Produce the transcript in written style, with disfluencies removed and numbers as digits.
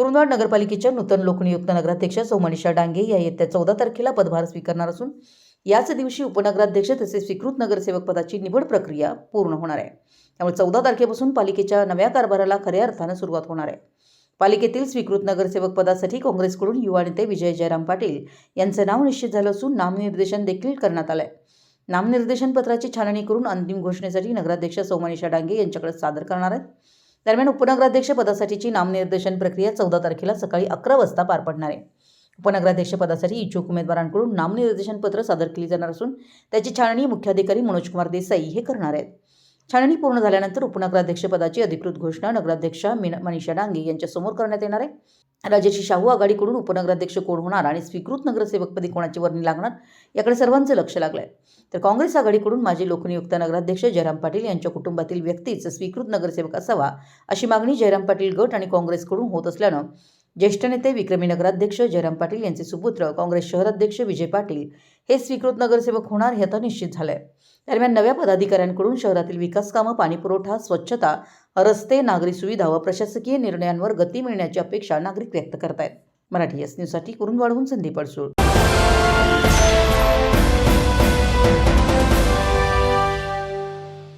कुरुंदवाड नगरपालिकेच्या नूतन लोकनियुक्त नगराध्यक्ष सौ मनीषा डांगे या येत्या 14 तारखेला पदभार स्वीकारणार असून याच दिवशी उपनगराध्यक्ष तसेच स्वीकृत नगरसेवक पदाची निवड प्रक्रिया पूर्ण होणार आहे। त्यामुळे 14 तारखेपासून पालिकेच्या नव्या कारभाराला खऱ्या अर्थाने सुरुवात होणार आहे। पालिकेतील स्वीकृत नगरसेवक पदासाठी काँग्रेसकडून युवा नेते विजय जयराम पाटील यांचे नाव निश्चित झाले असून नामनिर्देशन देखील करण्यात आले आहे। नामनिर्देशन पत्राची छाननी करून अंतिम घोषणेसाठी नगराध्यक्ष सौ मनीषा डांगे यांच्याकडे सादर करणार आहेत। दरम्यान उपनगराध्यक्ष पदासाठीची नामनिर्देशन प्रक्रिया 14 तारखेला सकाळी 11 वाजता पार पडणार आहे। उपनगराध्यक्ष पदासाठी इच्छुक उमेदवारांकडून नामनिर्देशन पत्र सादर केली जाणार असून त्याची छाननी मुख्याधिकारी मनोज कुमार देसाई हे करणार आहेत। छाननी पूर्ण झाल्यानंतर उपनगराध्यक्ष पदाची अधिकृत घोषणा नगराध्यक्ष मनीषा डांगे यांच्या समोर करण्यात येणार आहे। राजश्री शाहू आघाडीकडून उपनगराध्यक्ष कोण होणार आणि स्वीकृत नगरसेवकपदी कोणाची वर्णी लागणार याकडे सर्वांचे लक्ष लागले आहे। तर काँग्रेस आघाडीकडून माजी लोकनियुक्त नगराध्यक्ष जयराम पाटील यांच्या कुटुंबातील व्यक्तीच स्वीकृत नगरसेवक असावा अशी मागणी जयराम पाटील गट आणि काँग्रेसकडून होत असल्याने ज्येष्ठ नेते विक्रमी नगराध्यक्ष जयराम पाटील यांचे सुपुत्र काँग्रेस शहराध्यक्ष विजय पाटील हे स्वीकृत नगरसेवक होणार हे आता निश्चित झाले आहे। दरम्यान नव्या पदाधिकाऱ्यांकडून शहरातील विकास कामे, पाणीपुरवठा, स्वच्छता, रस्ते, नागरी सुविधा व प्रशासकीय निर्णयांवर गती मिळण्याची अपेक्षा नागरिक व्यक्त करत आहेत। मराठी एस न्यूजसाठी कुरुंदवाडहून संदीप अडसूळ।